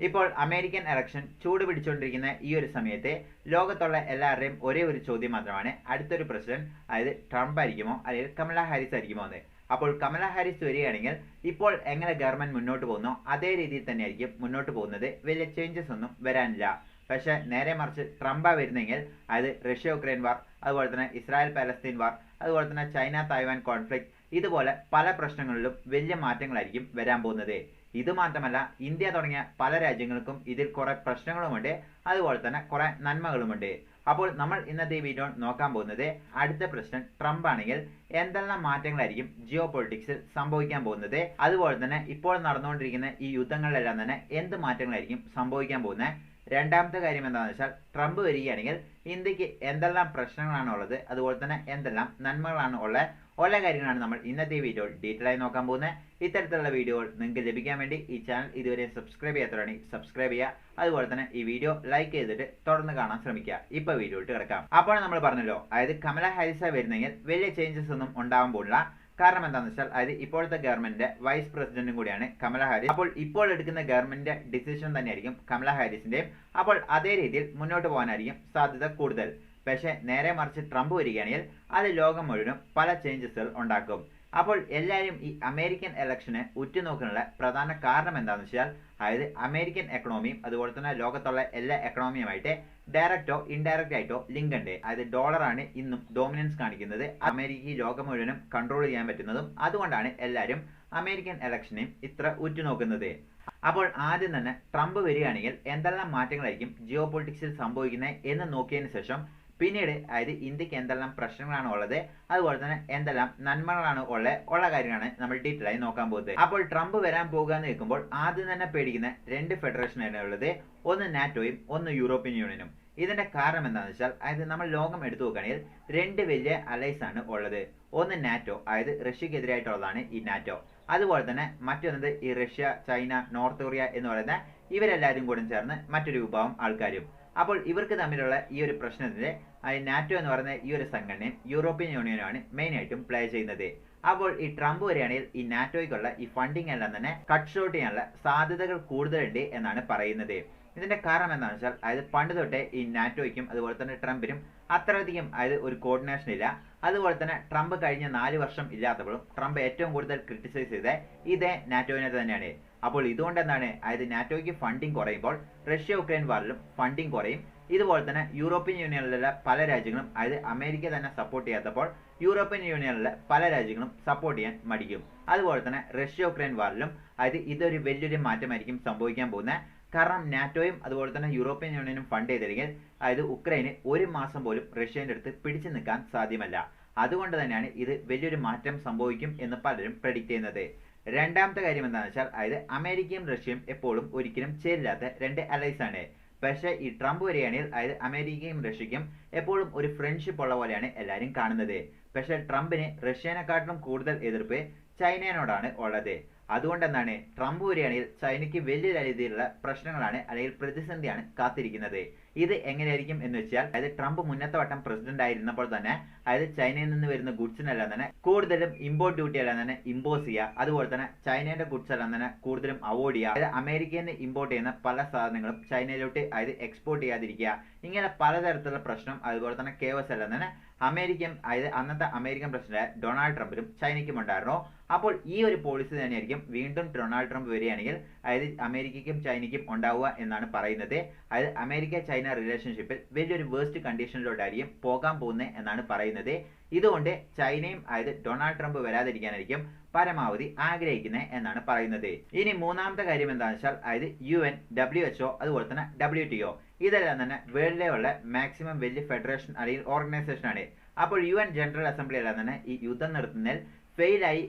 ഇപ്പോൾ American election ചൂട് പിടിച്ചുകൊണ്ടിരിക്കുന്ന ഈ ഒരു സമയത്ത് ലോകത്തുള്ള എല്ലാവരുടെയും ഒരേ ഒരു ചോദ്യം മാത്രമാണ് അടുത്തൊരു പ്രസിഡന്റ് അതായത് ട്രംപ് ആയിരിക്കുമോ അല്ലെങ്കിൽ കമല ഹാരിസ് ആയിരിക്കുമോ എന്ന്. അപ്പോൾ കമല ഹാരിസ് വരികയാണെങ്കിൽ ഇപ്പോൾ എങ്ങനെ ഗവൺമെന്റ് മുന്നോട്ട് പോകുന്നോ അതേ രീതിയിൽ തന്നെയായിരിക്കും മുന്നോട്ട് പോകുന്നത്. വലിയ ചേഞ്ചസ് ഒന്നും വരാനില്ല. പക്ഷെ നേരെ മറിച്ച് ട്രംപ് വരുന്നെങ്കിൽ അതായത് റഷ്യ യുക്രൈൻ വാർ, അതുപോലെ തന്നെ ഇസ്രായേൽ പാലസ്തീൻ വാർ, അതുപോലെ തന്നെ ചൈന തായ്വാൻ കോൺഫ്ലിക്റ്റ്, ഇതുപോലെ പല പ്രശ്നങ്ങളിലും വലിയ മാറ്റങ്ങളായിരിക്കും വരാൻ പോകുന്നത്. ഇത് മാത്രമല്ല, ഇന്ത്യ തുടങ്ങിയ പല രാജ്യങ്ങൾക്കും ഇതിൽ കുറെ പ്രശ്നങ്ങളുമുണ്ട്, അതുപോലെ തന്നെ കുറെ നന്മകളുമുണ്ട്. അപ്പോൾ നമ്മൾ ഇന്നത്തെ ഈ വീഡിയോ നോക്കാൻ പോകുന്നത് അടുത്ത പ്രസിഡന്റ് ട്രംപ് ആണെങ്കിൽ എന്തെല്ലാം മാറ്റങ്ങളായിരിക്കും ജിയോ പൊളിറ്റിക്സിൽ സംഭവിക്കാൻ പോകുന്നത്, അതുപോലെ തന്നെ ഇപ്പോൾ നടന്നുകൊണ്ടിരിക്കുന്ന ഈ യുദ്ധങ്ങളിലെല്ലാം തന്നെ എന്ത് മാറ്റങ്ങളായിരിക്കും സംഭവിക്കാൻ പോകുന്നത്. രണ്ടാമത്തെ കാര്യം എന്താണെന്ന് വെച്ചാൽ ട്രംപ് വരികയാണെങ്കിൽ ഇന്ത്യക്ക് എന്തെല്ലാം പ്രശ്നങ്ങളാണ് ഉള്ളത്, അതുപോലെ തന്നെ എന്തെല്ലാം നന്മകളാണ് ഉള്ള കാര്യങ്ങളാണ് നമ്മൾ ഇന്നത്തെ വീഡിയോയിൽ ഡീറ്റെയിൽ ആയി നോക്കാൻ പോകുന്നത്. ഇത്തരത്തിലുള്ള വീഡിയോകൾ നിങ്ങൾക്ക് ലഭിക്കാൻ വേണ്ടി ഈ ചാനൽ ഇതുവരെ സബ്സ്ക്രൈബ് ചെയ്യാത്തവരാണെങ്കിൽ സബ്സ്ക്രൈബ് ചെയ്യുക, അതുപോലെ തന്നെ ഈ വീഡിയോ ലൈക്ക് ചെയ്തിട്ട് തുടർന്ന് കാണാൻ ശ്രമിക്കുക. ഇപ്പൊ വീഡിയോയിട്ട് കിടക്കാം. അപ്പോൾ നമ്മൾ പറഞ്ഞല്ലോ, അതായത് കമല ഹാരിസ് വരുന്നെങ്കിൽ വലിയ ചേഞ്ചസ് ഒന്നും ഉണ്ടാവാൻ പോകില്ല. കാരണം എന്താണെന്ന് വെച്ചാൽ അതായത് ഇപ്പോഴത്തെ ഗവൺമെന്റിന്റെ വൈസ് പ്രസിഡന്റും കൂടിയാണ് കമല ഹാരിസ്. അപ്പോൾ ഇപ്പോൾ എടുക്കുന്ന ഗവൺമെന്റിന്റെ ഡിസിഷൻ തന്നെയായിരിക്കും കമല ഹാരിസിന്റെയും. അപ്പോൾ അതേ രീതിയിൽ മുന്നോട്ട് പോകാനായിരിക്കും സാധ്യത കൂടുതൽ. പക്ഷേ നേരെ മറിച്ച് ട്രംപ് വരികയാണെങ്കിൽ അത് ലോകം മുഴുവനും പല ചേഞ്ചസുകൾ ഉണ്ടാക്കും. അപ്പോൾ എല്ലാവരും ഈ അമേരിക്കൻ ഇലക്ഷനെ ഉറ്റുനോക്കാനുള്ള പ്രധാന കാരണം എന്താണെന്ന് വെച്ചാൽ അതായത് അമേരിക്കൻ എക്കണോമിയും അതുപോലെ തന്നെ ലോകത്തുള്ള എല്ലാ എക്കണോമിയുമായിട്ട് ഡയറക്റ്റോ ഇൻഡയറക്റ്റ് ആയിട്ടോ ലിങ്ക് ഉണ്ട്. അതായത് ഡോളറാണ് ഇന്നും ഡോമിനൻസ് കാണിക്കുന്നത്. അമേരിക്ക ലോകം മുഴുവനും കൺട്രോൾ ചെയ്യാൻ പറ്റുന്നതും അതുകൊണ്ടാണ് എല്ലാവരും അമേരിക്കൻ ഇലക്ഷനെയും ഇത്ര ഉറ്റുനോക്കുന്നത്. അപ്പോൾ ആദ്യം തന്നെ ട്രംപ് വരികയാണെങ്കിൽ എന്തെല്ലാം മാറ്റങ്ങളായിരിക്കും ജിയോ പൊളിറ്റിക്സിൽ സംഭവിക്കുന്നത് എന്ന് നോക്കിയതിന് ശേഷം പിന്നീട് അതായത് ഇന്ത്യക്ക് എന്തെല്ലാം പ്രശ്നങ്ങളാണ് ഉള്ളത്, അതുപോലെ തന്നെ എന്തെല്ലാം നന്മകളാണ് ഉള്ള കാര്യങ്ങളാണ് നമ്മൾ ഡീറ്റെയിൽ ആയി നോക്കാൻ പോകുന്നത്. അപ്പോൾ ട്രംപ് വരാൻ പോകുക എന്ന് കേൾക്കുമ്പോൾ ആദ്യം തന്നെ പേടിക്കുന്ന രണ്ട് ഫെഡറേഷനാണ് ഉള്ളത്. ഒന്ന് നാറ്റോയും ഒന്ന് യൂറോപ്യൻ യൂണിയനും. ഇതിന്റെ കാരണം എന്താണെന്ന് വെച്ചാൽ അതായത് നമ്മൾ ലോകം എടുത്തു നോക്കുകയാണെങ്കിൽ രണ്ട് വലിയ അലൈസ് ആണ് ഉള്ളത്. ഒന്ന് നാറ്റോ, അതായത് റഷ്യക്കെതിരായിട്ടുള്ളതാണ് ഈ നാറ്റോ. അതുപോലെ തന്നെ മറ്റൊന്നത് ഈ റഷ്യ, ചൈന, നോർത്ത് കൊറിയ എന്ന് പറയുന്ന ഇവരെല്ലാവരും കൂടെ ചേർന്ന് മറ്റൊരു വിഭാഗം ആൾക്കാരും. അപ്പോൾ ഇവർക്ക് തമ്മിലുള്ള ഈ ഒരു പ്രശ്നത്തിന്റെ നാറ്റോ എന്ന് പറയുന്ന ഈ ഒരു സംഘടനയും യൂറോപ്യൻ യൂണിയനുമാണ് മെയിൻ ആയിട്ടും പ്ലേ ചെയ്യുന്നത്. അപ്പോൾ ഈ ട്രംപ് വരികയാണെങ്കിൽ ഈ നാറ്റോയ്ക്കുള്ള ഈ ഫണ്ടിങ് എല്ലാം തന്നെ കട്ട് ഷോട്ട് ചെയ്യാനുള്ള സാധ്യതകൾ കൂടുതലുണ്ട് എന്നാണ് പറയുന്നത്. ഇതിന്റെ കാരണം എന്താണെന്ന് വെച്ചാൽ അതായത് പണ്ട് തൊട്ടേ ഈ നാറ്റോയ്ക്കും അതുപോലെ തന്നെ ട്രംപിനും അത്രയധികം അതായത് ഒരു കോർഡിനേഷൻ ഇല്ല. അതുപോലെ തന്നെ ട്രംപ് കഴിഞ്ഞ 4 വർഷം ഇല്ലാത്തപ്പോഴും ട്രംപ് ഏറ്റവും കൂടുതൽ ക്രിട്ടിസൈസ് ചെയ്ത് ഇതേ നാറ്റോവിനെ തന്നെയാണ്. അപ്പോൾ ഇതുകൊണ്ട് എന്താണ് അതായത് നാറ്റോയ്ക്ക് ഫണ്ടിങ് കുറയുമ്പോൾ റഷ്യ യുക്രൈൻ വാറിലും ഫണ്ടിങ് കുറയും. ഇതുപോലെ തന്നെ യൂറോപ്യൻ യൂണിയനിലുള്ള പല രാജ്യങ്ങളും അതായത് അമേരിക്ക തന്നെ സപ്പോർട്ട് ചെയ്യാത്തപ്പോൾ യൂറോപ്യൻ യൂണിയനിലെ പല രാജ്യങ്ങളും സപ്പോർട്ട് ചെയ്യാൻ മടിക്കും. അതുപോലെ തന്നെ റഷ്യ യുക്രൈൻ വാറിലും അതായത് ഇതൊരു വലിയൊരു മാറ്റമായിരിക്കും സംഭവിക്കാൻ പോകുന്നത്. കാരണം നാറ്റോയും അതുപോലെ തന്നെ യൂറോപ്യൻ യൂണിയനും ഫണ്ട് ചെയ്തില്ലെങ്കിൽ അതായത് ഉക്രൈന് ഒരു മാസം പോലും റഷ്യന്റെ അടുത്ത് പിടിച്ചു നിൽക്കാൻ സാധ്യമല്ല. അതുകൊണ്ട് തന്നെയാണ് ഇത് വലിയൊരു മാറ്റം സംഭവിക്കും എന്ന് പലരും പ്രെഡിക്റ്റ് ചെയ്യുന്നത്. രണ്ടാമത്തെ കാര്യം എന്താണെന്ന് വെച്ചാൽ അതായത് അമേരിക്കയും റഷ്യയും എപ്പോഴും ഒരിക്കലും ചേരില്ലാത്ത രണ്ട് അലൈസ് ആണ്. പക്ഷേ ഈ ട്രംപ് വരികയാണെങ്കിൽ അതായത് അമേരിക്കയും റഷ്യയ്ക്കും എപ്പോഴും ഒരു ഫ്രണ്ട്ഷിപ്പ് ഉള്ള പോലെയാണ് എല്ലാവരും കാണുന്നത്. പക്ഷേ ട്രംപിന് റഷ്യനെക്കാട്ടിലും കൂടുതൽ എതിർപ്പ് ചൈനയോടാണ് ഉള്ളത്. അതുകൊണ്ട് എന്താണ് ട്രംപ് വരികയാണെങ്കിൽ ചൈനയ്ക്ക് വലിയ രീതിയിലുള്ള പ്രശ്നങ്ങളാണ് അല്ലെങ്കിൽ പ്രതിസന്ധിയാണ് കാത്തിരിക്കുന്നത്. ഇത് എങ്ങനെയായിരിക്കും എന്ന് വെച്ചാൽ അതായത് ട്രംപ് മുന്നത്തെ വട്ടം പ്രസിഡന്റ് ആയിരുന്നപ്പോൾ തന്നെ അതായത് ചൈനയിൽ നിന്ന് വരുന്ന ഗുഡ്സിനെല്ലാം തന്നെ കൂടുതലും ഇമ്പോർട്ട് ഡ്യൂട്ടി എല്ലാം തന്നെ ഇമ്പോസ് ചെയ്യുക, അതുപോലെ തന്നെ ചൈനയുടെ ഗുഡ്സ് എല്ലാം തന്നെ കൂടുതലും അവോയ്ഡ് ചെയ്യുക, അതായത് അമേരിക്കയിൽ നിന്ന് ഇമ്പോർട്ട് ചെയ്യുന്ന പല സാധനങ്ങളും ചൈനയിലോട്ട് അതായത് എക്സ്പോർട്ട് ചെയ്യാതിരിക്കുക, ഇങ്ങനെ പലതരത്തിലുള്ള പ്രശ്നം അതുപോലെ തന്നെ കേവസ് എല്ലാം തന്നെ അതായത് അന്നത്തെ അമേരിക്കൻ പ്രസിഡന്റ് ഡൊണാൾഡ് ട്രംപിനും ചൈനയ്ക്കും ഉണ്ടായിരുന്നു. അപ്പോൾ ഈ ഒരു പോളിസി തന്നെയായിരിക്കും വീണ്ടും ഡൊണാൾഡ് ട്രംപ് വരികയാണെങ്കിൽ അതായത് അമേരിക്കയ്ക്കും ചൈനയ്ക്കും ഉണ്ടാവുക എന്നാണ് പറയുന്നത്. അതായത് അമേരിക്ക ചൈന റിലേഷൻഷിപ്പിൽ വലിയൊരു വേസ്റ്റ് കണ്ടീഷനിലോട്ടായിരിക്കും പോകാൻ പോകുന്നത് എന്നാണ് പറയുന്നത്. ഇതുകൊണ്ട് ചൈനയും അതായത് ഡൊണാൾഡ് ട്രംപ് വരാതിരിക്കാനായിരിക്കും പരമാവധി ആഗ്രഹിക്കുന്നത് എന്നാണ് പറയുന്നത്. ഇനി മൂന്നാമത്തെ കാര്യം എന്താണെന്ന് വെച്ചാൽ അതായത് UN, WHO അതുപോലെ തന്നെ WTO ഇതെല്ലാം തന്നെ വേൾഡിലുള്ള മാക്സിമം വലിയ ഫെഡറേഷൻ അല്ലെങ്കിൽ ഓർഗനൈസേഷൻ ആണ്. അപ്പോൾ UN ജനറൽ അസംബ്ലി എല്ലാം തന്നെ ഈ യുദ്ധം നിർത്തുന്നതിൽ ഫെയിലായി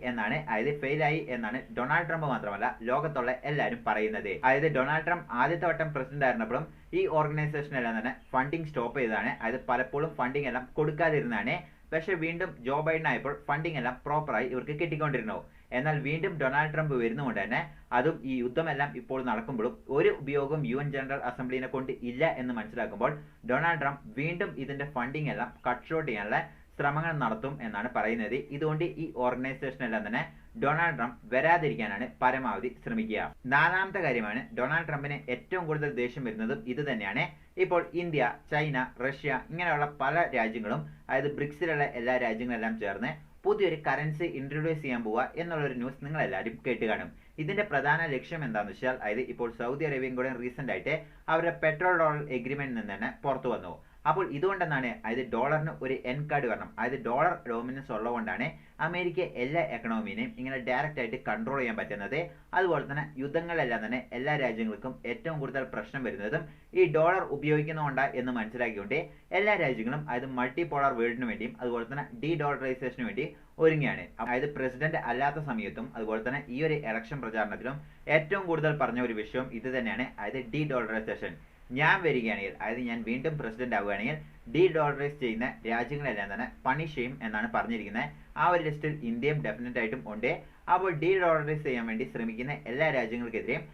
എന്നാണ് ഡൊണാൾഡ് ട്രംപ് മാത്രമല്ല ലോകത്തുള്ള എല്ലാവരും പറയുന്നത്. അതായത് ഡൊണാൾഡ് ട്രംപ് ആദ്യത്തെ വട്ടം പ്രസിഡന്റ് ആയിരുന്നപ്പോഴും ഈ ഓർഗനൈസേഷൻ എല്ലാം തന്നെ ഫണ്ടിങ് സ്റ്റോപ്പ് ചെയ്തതാണ്. അതായത് പലപ്പോഴും ഫണ്ടിങ് എല്ലാം കൊടുക്കാതിരുന്നതാണ്. പക്ഷെ വീണ്ടും ജോ ബൈഡൻ ആയപ്പോൾ ഫണ്ടിങ് എല്ലാം പ്രോപ്പറായി ഇവർക്ക് കിട്ടിക്കൊണ്ടിരുന്നു. എന്നാൽ വീണ്ടും ഡൊണാൾഡ് ട്രംപ് വരുന്നതുകൊണ്ട് തന്നെ അതും ഈ യുദ്ധമെല്ലാം ഇപ്പോൾ നടക്കുമ്പോഴും ഒരു ഉപയോഗം UN ജനറൽ അസംബ്ലിനെ കൊണ്ട് ഇല്ല എന്ന് മനസ്സിലാക്കുമ്പോൾ ഡൊണാൾഡ് ട്രംപ് വീണ്ടും ഇതിന്റെ ഫണ്ടിങ് എല്ലാം കട്ട് ഷോട്ട് ചെയ്യാനുള്ള ശ്രമങ്ങൾ നടത്തും എന്നാണ് പറയുന്നത്. ഇതുകൊണ്ട് ഈ ഓർഗനൈസേഷൻ എല്ലാം തന്നെ ഡൊണാൾഡ് ട്രംപ് വരാതിരിക്കാനാണ് പരമാവധി ശ്രമിക്കുക. നാലാമത്തെ കാര്യമാണ് ഡൊണാൾഡ് ട്രംപിന് ഏറ്റവും കൂടുതൽ ദേഷ്യം വരുന്നതും ഇത് തന്നെയാണ്. ഇപ്പോൾ ഇന്ത്യ, ചൈന, റഷ്യ ഇങ്ങനെയുള്ള പല രാജ്യങ്ങളും, അതായത് ബ്രിക്സിലുള്ള എല്ലാ രാജ്യങ്ങളെല്ലാം ചേർന്ന് പുതിയൊരു കറൻസി ഇൻട്രൊഡ്യൂസ് ചെയ്യാൻ പോവുക എന്നുള്ളൊരു ന്യൂസ് നിങ്ങൾ എല്ലാവരും കേട്ട് കാണും. ഇതിന്റെ പ്രധാന ലക്ഷ്യം എന്താണെന്ന് വെച്ചാൽ, അതായത് ഇപ്പോൾ സൗദി അറേബ്യയും കൂടെ റീസെന്റ് ആയിട്ട് അവരുടെ പെട്രോൾ ഡോളർ എഗ്രിമെന്റിൽ നിന്ന് തന്നെ പുറത്തു വന്നു. അപ്പോൾ ഇതുകൊണ്ടെന്നാണ്, അതായത് ഡോളറിന് ഒരു എൻ കാർഡ് വരണം, അതായത് ഡോളർ ഡോമിനൻസ് ഉള്ളതുകൊണ്ടാണ് അമേരിക്ക എല്ലാ എക്കണോമിനെയും ഇങ്ങനെ ഡയറക്റ്റ് ആയിട്ട് കൺട്രോൾ ചെയ്യാൻ പറ്റുന്നത്. അതുപോലെ തന്നെ യുദ്ധങ്ങളെല്ലാം തന്നെ എല്ലാ രാജ്യങ്ങൾക്കും ഏറ്റവും കൂടുതൽ പ്രശ്നം വരുന്നതും ഈ ഡോളർ ഉപയോഗിക്കുന്നതുകൊണ്ടാണ് എന്ന് മനസ്സിലാക്കിക്കൊണ്ട് എല്ലാ രാജ്യങ്ങളും, അതായത് മൾട്ടി പോളാർ വേൾഡിന് വേണ്ടിയും അതുപോലെ തന്നെ ഡി ഡോളറൈസേഷന് വേണ്ടി ഒരുങ്ങിയാണ്. അതായത് പ്രസിഡന്റ് അല്ലാത്ത സമയത്തും അതുപോലെ തന്നെ ഈ ഒരു ഇലക്ഷൻ പ്രചാരണത്തിലും ഏറ്റവും കൂടുതൽ പറഞ്ഞ ഒരു വിഷയം ഇത് തന്നെയാണ്, അതായത് ഡി ഡോളറൈസേഷൻ. ഞാൻ വരികയാണെങ്കിൽ, അതായത് ഞാൻ വീണ്ടും പ്രസിഡന്റ് ആവുകയാണെങ്കിൽ ഡി ഡോളറൈസ് ചെയ്യുന്ന രാജ്യങ്ങളെല്ലാം തന്നെ പണിഷ് ചെയ്യും എന്നാണ് പറഞ്ഞിരിക്കുന്നത്. ആ ഒരു ലിസ്റ്റിൽ ഇന്ത്യയും ഡെഫിനറ്റ് ആയിട്ടും ഉണ്ട്. അപ്പോൾ ഡി ഡോളറൈസ് ചെയ്യാൻ വേണ്ടി ശ്രമിക്കുന്ന എല്ലാ രാജ്യങ്ങൾക്കെതിരെയും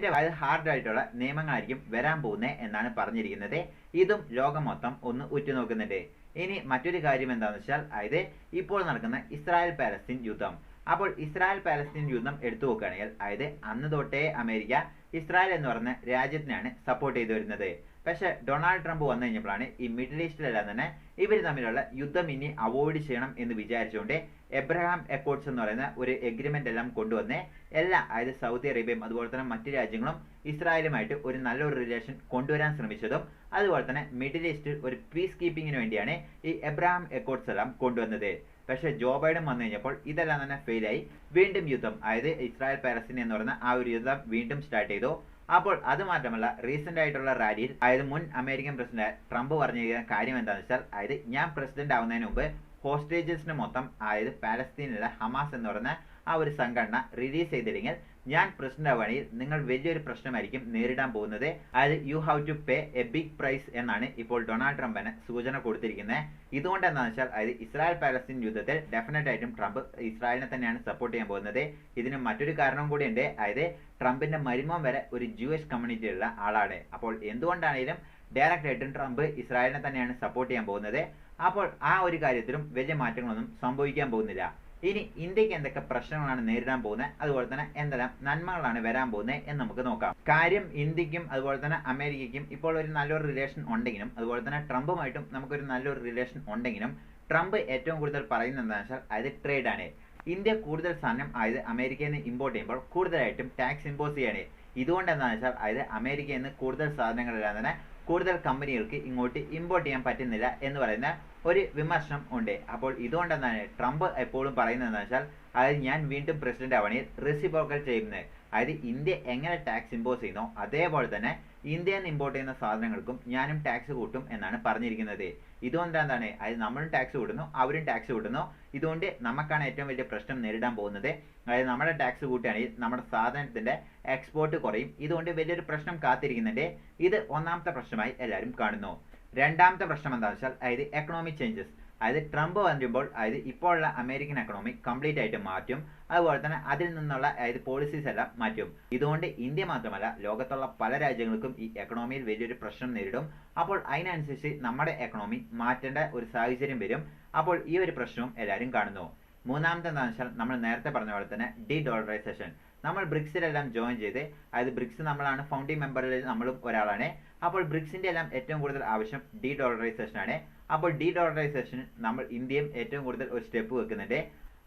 അതായത് ഹാർഡായിട്ടുള്ള നിയമങ്ങളായിരിക്കും വരാൻ പോകുന്നത് എന്നാണ് പറഞ്ഞിരിക്കുന്നത്. ഇതും ലോകം മൊത്തം ഒന്ന് ഉറ്റുനോക്കുന്നുണ്ട്. ഇനി മറ്റൊരു കാര്യം എന്താണെന്ന് വെച്ചാൽ, അതായത് ഇപ്പോൾ നടക്കുന്ന ഇസ്രായേൽ പാലസ്തീൻ യുദ്ധം. അപ്പോൾ ഇസ്രായേൽ പാലസ്തീൻ യുദ്ധം എടുത്തു നോക്കുകയാണെങ്കിൽ, അതായത് അന്ന് തൊട്ടേ അമേരിക്ക ഇസ്രായേൽ എന്ന് പറഞ്ഞ രാജ്യത്തിനാണ് സപ്പോർട്ട് ചെയ്തു വരുന്നത്. പക്ഷെ ഡൊണാൾഡ് ട്രംപ് വന്നു കഴിഞ്ഞപ്പോഴാണ് ഈ മിഡിൽ ഈസ്റ്റിലെല്ലാം തന്നെ ഇവർ തമ്മിലുള്ള യുദ്ധം ഇനി അവോയ്ഡ് ചെയ്യണം എന്ന് വിചാരിച്ചുകൊണ്ട് എബ്രഹാം അക്കോർഡ്സ് എന്ന് പറയുന്ന ഒരു എഗ്രിമെന്റ് എല്ലാം കൊണ്ടുവന്ന് അതായത് സൗദി അറേബ്യയും അതുപോലെ തന്നെ മറ്റു രാജ്യങ്ങളും ഇസ്രായേലുമായിട്ട് ഒരു നല്ലൊരു റിലേഷൻ കൊണ്ടുവരാൻ ശ്രമിച്ചതും അതുപോലെ തന്നെ മിഡിൽ ഈസ്റ്റിൽ ഒരു പീസ് കീപ്പിങ്ങിന് വേണ്ടിയാണ് ഈ എബ്രഹാം അക്കോർഡ്സ് എല്ലാം കൊണ്ടുവന്നത്. പക്ഷേ ജോ ബൈഡൻ വന്നു കഴിഞ്ഞപ്പോൾ ഇതെല്ലാം തന്നെ ഫെയിലായി. വീണ്ടും യുദ്ധം, അതായത് ഇസ്രായേൽ പാലസ്തീൻ എന്ന് പറയുന്ന ആ ഒരു യുദ്ധം വീണ്ടും സ്റ്റാർട്ട് ചെയ്തു. അപ്പോൾ അത് മാത്രമല്ല, റീസെന്റ് ആയിട്ടുള്ള റാലിയിൽ, അതായത് മുൻ അമേരിക്കൻ പ്രസിഡന്റ് ട്രംപ് പറഞ്ഞിരിക്കുന്ന കാര്യം എന്താണെന്ന് വെച്ചാൽ, അതായത് ഞാൻ പ്രസിഡന്റ് ആവുന്നതിന് മുമ്പ് ഹോസ്റ്റേജസിന് മൊത്തം, അതായത് പാലസ്തീനിലെ ഹമാസ് എന്ന് പറയുന്ന ആ ഒരു സംഘടന റിലീസ് ചെയ്തില്ലെങ്കിൽ ഞാൻ പ്രസിഡന്റ് ആവുകയാണെങ്കിൽ നിങ്ങൾ വലിയൊരു പ്രശ്നമായിരിക്കും നേരിടാൻ പോകുന്നത്. അതായത് you have to pay a big price എന്നാണ് ഇപ്പോൾ ഡൊണാൾഡ് ട്രംപിന് സൂചന കൊടുത്തിരിക്കുന്നത്. ഇതുകൊണ്ട് എന്താണെന്ന് വെച്ചാൽ, അതായത് ഇസ്രായേൽ പാലസ്തീൻ യുദ്ധത്തിൽ ഡെഫിനറ്റ് ആയിട്ടും ട്രംപ് ഇസ്രായേലിനെ തന്നെയാണ് സപ്പോർട്ട് ചെയ്യാൻ പോകുന്നത്. ഇതിന് മറ്റൊരു കാരണം കൂടിയുണ്ട്, അതായത് ട്രംപിന്റെ മരുമോൻ വരെ ഒരു ജൂയിഷ് കമ്മ്യൂണിറ്റിയിലുള്ള ആളാണ്. അപ്പോൾ എന്തുകൊണ്ടാണെങ്കിലും ഡയറക്റ്റ് ആയിട്ടും ട്രംപ് ഇസ്രായേലിനെ തന്നെയാണ് സപ്പോർട്ട് ചെയ്യാൻ പോകുന്നത്. അപ്പോൾ ആ ഒരു കാര്യത്തിലും വലിയ മാറ്റങ്ങളൊന്നും സംഭവിക്കാൻ പോകുന്നില്ല. ഇനി ഇന്ത്യക്ക് എന്തൊക്കെ പ്രശ്നങ്ങളാണ് നേരിടാൻ പോകുന്നത്, അതുപോലെ തന്നെ എന്തെല്ലാം നന്മകളാണ് വരാൻ പോകുന്നത് എന്ന് നമുക്ക് നോക്കാം. കാര്യം ഇന്ത്യക്കും അതുപോലെ തന്നെ അമേരിക്കയ്ക്കും ഇപ്പോൾ ഒരു നല്ലൊരു റിലേഷൻ ഉണ്ടെങ്കിലും അതുപോലെ തന്നെ ട്രംപുമായിട്ടും നമുക്കൊരു നല്ലൊരു റിലേഷൻ ഉണ്ടെങ്കിലും ട്രംപ് ഏറ്റവും കൂടുതൽ പറയുന്നത് എന്താണെന്ന് വെച്ചാൽ, അതായത് ട്രേഡാണ്. ഇന്ത്യ കൂടുതൽ സാധനം അതായത് അമേരിക്കയിൽ നിന്ന് ഇമ്പോർട്ട് ചെയ്യുമ്പോൾ കൂടുതലായിട്ടും ടാക്സ് ഇമ്പോസ് ചെയ്യാണ്. ഇതുകൊണ്ട് എന്താണെന്ന് വെച്ചാൽ, അതായത് അമേരിക്കയിൽ നിന്ന് കൂടുതൽ സാധനങ്ങളെല്ലാം തന്നെ കൂടുതൽ കമ്പനികൾക്ക് ഇങ്ങോട്ട് ഇമ്പോർട്ട് ചെയ്യാൻ പറ്റുന്നില്ല എന്ന് പറയുന്ന ഒരു വിമർശനം ഉണ്ട്. അപ്പോൾ ഇതുകൊണ്ടെന്താണ് ട്രംപ് എപ്പോഴും പറയുന്നത് എന്താണെന്ന് വെച്ചാൽ, അതായത് ഞാൻ വീണ്ടും പ്രസിഡന്റ് ആവണമെങ്കിൽ റെസിപ്രോക്കൽ ചെയ്യുന്നത്, അതായത് ഇന്ത്യ എങ്ങനെ ടാക്സ് ഇമ്പോസ് ചെയ്യുന്നോ അതേപോലെ തന്നെ ഇന്ത്യയിൽ നിന്ന് ഇമ്പോർട്ട് ചെയ്യുന്ന സാധനങ്ങൾക്കും ഞാനും ടാക്സ് കൂട്ടും എന്നാണ് പറഞ്ഞിരിക്കുന്നത്. ഇതുകൊണ്ട് എന്താണ്, അതായത് നമ്മളും ടാക്സ് കൂട്ടുന്നു അവരും ടാക്സ് കൂട്ടുന്നു. ഇതുകൊണ്ട് നമുക്കാണ് ഏറ്റവും വലിയ പ്രശ്നം നേരിടാൻ പോകുന്നത്. അതായത് നമ്മുടെ ടാക്സ് കൂട്ടുകയാണെങ്കിൽ നമ്മുടെ സാധനത്തിന്റെ എക്സ്പോർട്ട് കുറയും. ഇതുകൊണ്ട് വലിയൊരു പ്രശ്നം കാത്തിരിക്കുന്നുണ്ട്. ഇത് ഒന്നാമത്തെ പ്രശ്നമായി എല്ലാവരും കാണുന്നു. രണ്ടാമത്തെ പ്രശ്നം എന്താണെന്ന് വെച്ചാൽ, അതായത് എക്കണോമിക് ചേഞ്ചസ്. അതായത് ട്രംപ് വരുമ്പോൾ, അതായത് ഇപ്പോഴുള്ള അമേരിക്കൻ എക്കണോമി കംപ്ലീറ്റ് ആയിട്ട് മാറ്റും. അതുപോലെ തന്നെ അതിൽ നിന്നുള്ള അതായത് പോളിസീസ് എല്ലാം മാറ്റും. ഇതുകൊണ്ട് ഇന്ത്യ മാത്രമല്ല ലോകത്തുള്ള പല രാജ്യങ്ങൾക്കും ഈ എക്കണോമിയിൽ വലിയൊരു പ്രശ്നം നേരിടും. അപ്പോൾ അതിനനുസരിച്ച് നമ്മുടെ എക്കണോമി മാറ്റേണ്ട ഒരു സാഹചര്യം വരും. അപ്പോൾ ഈ ഒരു പ്രശ്നവും എല്ലാവരും കാണുന്നു. മൂന്നാമത്തെ എന്താണെന്ന് വെച്ചാൽ, നമ്മൾ നേരത്തെ പറഞ്ഞ പോലെ തന്നെ ഡി ഡോളറൈസേഷൻ. നമ്മൾ ബ്രിക്സിലെല്ലാം ജോയിൻ ചെയ്ത്, അതായത് ബ്രിക്സ് നമ്മളാണ് ഫൗണ്ടിങ് മെമ്പറിൽ നമ്മളും ഒരാളാണ്. അപ്പോൾ ബ്രിക്സിന്റെ എല്ലാം ഏറ്റവും കൂടുതൽ ആവശ്യം ഡി ഡോളറൈസേഷൻ ആണ്. അപ്പോൾ ഡി ഡോളറൈസേഷൻ നമ്മൾ ഇന്ത്യയും ഏറ്റവും കൂടുതൽ ഒരു സ്റ്റെപ്പ് വെക്കുന്നുണ്ട്.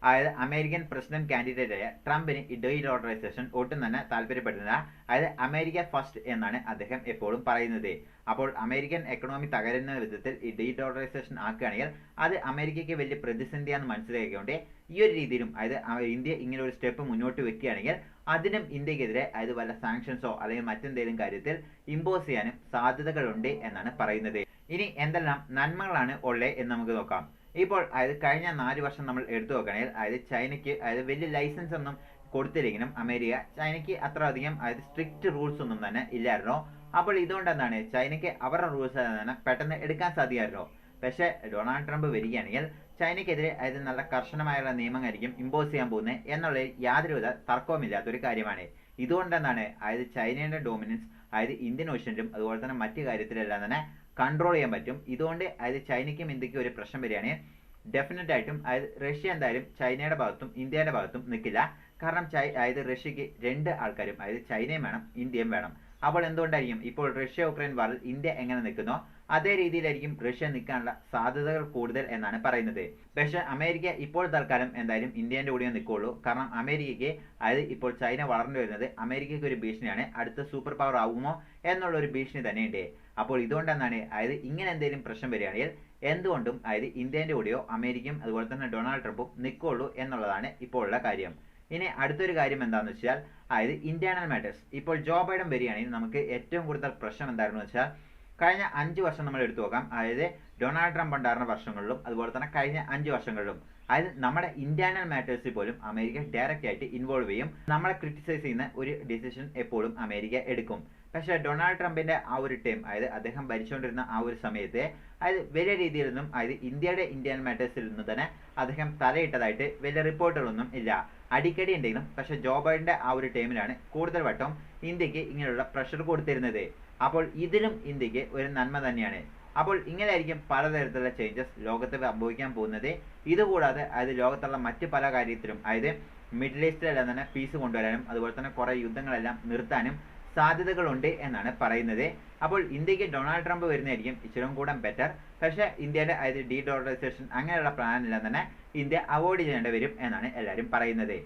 അതായത് അമേരിക്കൻ പ്രസിഡന്റ് കാൻഡിഡേറ്റായ ട്രംപിന് ഈ ഡി ഡോളറൈസേഷൻ ഒട്ടും തന്നെ താല്പര്യപ്പെടുന്നില്ല. അതായത് അമേരിക്ക ഫസ്റ്റ് എന്നാണ് അദ്ദേഹം എപ്പോഴും പറയുന്നത്. അപ്പോൾ അമേരിക്കൻ എക്കണോമി തകരുന്ന വിധത്തിൽ ഈ ഡി ഡോളറൈസേഷൻ ആക്കുകയാണെങ്കിൽ അത് അമേരിക്കയ്ക്ക് വലിയ പ്രതിസന്ധിയാണെന്ന് മനസ്സിലാക്കിക്കൊണ്ട് ഈ ഒരു രീതിയിലും, അതായത് ഇന്ത്യ ഇങ്ങനെ ഒരു സ്റ്റെപ്പ് മുന്നോട്ട് വെക്കുകയാണെങ്കിൽ അതിനും ഇന്ത്യക്കെതിരെ അതായത് വല്ല സാങ്ഷൻസോ അല്ലെങ്കിൽ മറ്റെന്തെങ്കിലും കാര്യത്തിൽ ഇമ്പോസ് ചെയ്യാനും സാധ്യതകളുണ്ട് എന്നാണ് പറയുന്നത്. ഇനി എന്തെല്ലാം നന്മകളാണ് ഉള്ളത് എന്ന് നമുക്ക് നോക്കാം. ഇപ്പോൾ അതായത് കഴിഞ്ഞ 4 വർഷം നമ്മൾ എടുത്തു നോക്കുകയാണെങ്കിൽ, അതായത് ചൈനയ്ക്ക് അതായത് വലിയ ലൈസൻസ് ഒന്നും കൊടുത്തില്ലെങ്കിലും അമേരിക്ക ചൈനയ്ക്ക് അത്ര അധികം അതായത് സ്ട്രിക്റ്റ് റൂൾസ് ഒന്നും തന്നെ ഇല്ലായിരുന്നോ. അപ്പോൾ ഇതുകൊണ്ട് എന്താണ്, ചൈനയ്ക്ക് അവരുടെ റൂൾസ് തന്നെ പെട്ടെന്ന് എടുക്കാൻ സാധിക്കുമായിരുന്നോ. പക്ഷേ ഡൊണാൾഡ് ട്രംപ് വരികയാണെങ്കിൽ ചൈനയ്ക്കെതിരെ അതായത് നല്ല കർശനമായുള്ള നിയമമായിരിക്കും ഇമ്പോസ് ചെയ്യാൻ പോകുന്നത് എന്നുള്ള യാതൊരുവിധ തർക്കവുമില്ലാത്തൊരു കാര്യമാണ്. ഇതുകൊണ്ട് എന്താണ്, അതായത് ചൈനയുടെ ഡോമിനൻസ് അതായത് ഇന്ത്യൻ ഓഷ്യനിലും അതുപോലെ തന്നെ മറ്റു കാര്യത്തിലെല്ലാം തന്നെ കൺട്രോൾ ചെയ്യാൻ പറ്റും. ഇതുകൊണ്ട് അതായത് ചൈനയ്ക്കും ഇന്ത്യക്കും ഒരു പ്രശ്നം വരികയാണെങ്കിൽ ഡെഫിനറ്റ് ആയിട്ടും അതായത് റഷ്യ എന്തായാലും ചൈനയുടെ ഭാഗത്തും ഇന്ത്യയുടെ ഭാഗത്തും നിൽക്കില്ല. കാരണം അതായത് റഷ്യക്ക് രണ്ട് ആൾക്കാരും അതായത് ചൈനയും വേണം ഇന്ത്യയും വേണം. അപ്പോൾ എന്തുകൊണ്ടായിരിക്കും ഇപ്പോൾ റഷ്യ ഉക്രൈൻ വാറിൽ ഇന്ത്യ എങ്ങനെ നിൽക്കുന്നോ അതേ രീതിയിലായിരിക്കും റഷ്യ നിൽക്കാനുള്ള സാധ്യതകൾ കൂടുതൽ എന്നാണ് പറയുന്നത്. പക്ഷേ അമേരിക്ക ഇപ്പോൾ തൽക്കാലം എന്തായാലും ഇന്ത്യൻ്റെ കൂടെയേ നിൽക്കുകയുള്ളൂ. കാരണം അമേരിക്കയ്ക്ക് അതായത് ഇപ്പോൾ ചൈന വളർന്നു വരുന്നത് അമേരിക്കയ്ക്ക് ഒരു ഭീഷണിയാണ്. അടുത്ത സൂപ്പർ പവർ ആവുമോ എന്നുള്ളൊരു ഭീഷണി തന്നെയുണ്ട്. അപ്പോൾ ഇതുകൊണ്ടെന്നാണ് അതായത് ഇങ്ങനെ എന്തെങ്കിലും പ്രശ്നം വരികയാണെങ്കിൽ എന്തുകൊണ്ടും അതായത് ഇന്ത്യൻ്റെ കൂടെയോ അമേരിക്കയും അതുപോലെ തന്നെ ഡൊണാൾഡ് ട്രംപും നിൽക്കുകയുള്ളൂ എന്നുള്ളതാണ് ഇപ്പോൾ ഉള്ള കാര്യം. ഇനി അടുത്തൊരു കാര്യം എന്താണെന്ന് വെച്ചാൽ അതായത് ഇന്റേണൽ മാറ്റേഴ്സ്. ഇപ്പോൾ ജോ ബൈഡൻ വരികയാണെങ്കിൽ നമുക്ക് ഏറ്റവും കൂടുതൽ പ്രശ്നം എന്തായിരുന്നു വെച്ചാൽ കഴിഞ്ഞ 5 വർഷം നമ്മൾ എടുത്തു നോക്കാം. അതായത് ഡൊണാൾഡ് ട്രംപ് ഉണ്ടായിരുന്ന വർഷങ്ങളിലും അതുപോലെ തന്നെ കഴിഞ്ഞ 5 വർഷങ്ങളിലും അതായത് നമ്മുടെ ഇന്റേണൽ മാറ്റേഴ്സിൽ പോലും അമേരിക്ക ഡയറക്റ്റ് ആയിട്ട് ഇൻവോൾവ് ചെയ്യും. നമ്മളെ ക്രിറ്റിസൈസ് ചെയ്യുന്ന ഒരു ഡിസിഷൻ എപ്പോഴും അമേരിക്ക എടുക്കും. പക്ഷേ ഡൊണാൾഡ് ട്രംപിന്റെ ആ ഒരു ടൈം അതായത് അദ്ദേഹം ഭരിച്ചുകൊണ്ടിരുന്ന ആ ഒരു സമയത്ത് അതായത് വലിയ രീതിയിലൊന്നും അതായത് ഇന്ത്യയുടെ ഇന്ത്യൻ മാറ്റേഴ്സിൽ നിന്ന് തന്നെ അദ്ദേഹം തലയിട്ടതായിട്ട് വലിയ റിപ്പോർട്ടുകളൊന്നും ഇല്ല. അടിക്കടി ഉണ്ടെങ്കിലും പക്ഷേ ജോ ബൈഡന്റെ ആ ഒരു ടൈമിലാണ് കൂടുതൽ വട്ടം ഇന്ത്യക്ക് ഇങ്ങനെയുള്ള പ്രഷർ കൊടുത്തിരുന്നത്. അപ്പോൾ ഇതിലും ഇന്ത്യക്ക് ഒരു നന്മ തന്നെയാണ്. അപ്പോൾ ഇങ്ങനെയായിരിക്കും പലതരത്തിലുള്ള ചേഞ്ചസ് ലോകത്ത് സംഭവിക്കാൻ പോകുന്നത്. ഇതുകൂടാതെ അതായത് ലോകത്തുള്ള മറ്റ് പല കാര്യത്തിലും അതായത് മിഡിൽ ഈസ്റ്റിലെല്ലാം തന്നെ പീസ് കൊണ്ടുവരാനും അതുപോലെ തന്നെ കുറേ യുദ്ധങ്ങളെല്ലാം നിർത്താനും സാധ്യതകളുണ്ട് എന്നാണ് പറയുന്നത്. അപ്പോൾ ഇന്ത്യക്ക് ഡൊണാൾഡ് ട്രംപ് വരുന്നതായിരിക്കും ഇച്ചിരി കൂടെ ബെറ്റർ. പക്ഷേ ഇന്ത്യയുടെ അതായത് ഡീഡോളറൈസേഷൻ അങ്ങനെയുള്ള പ്ലാനെല്ലാം തന്നെ ഇന്ത്യ അവോയ്ഡ് ചെയ്യേണ്ടി വരും എന്നാണ് എല്ലാവരും പറയുന്നത്.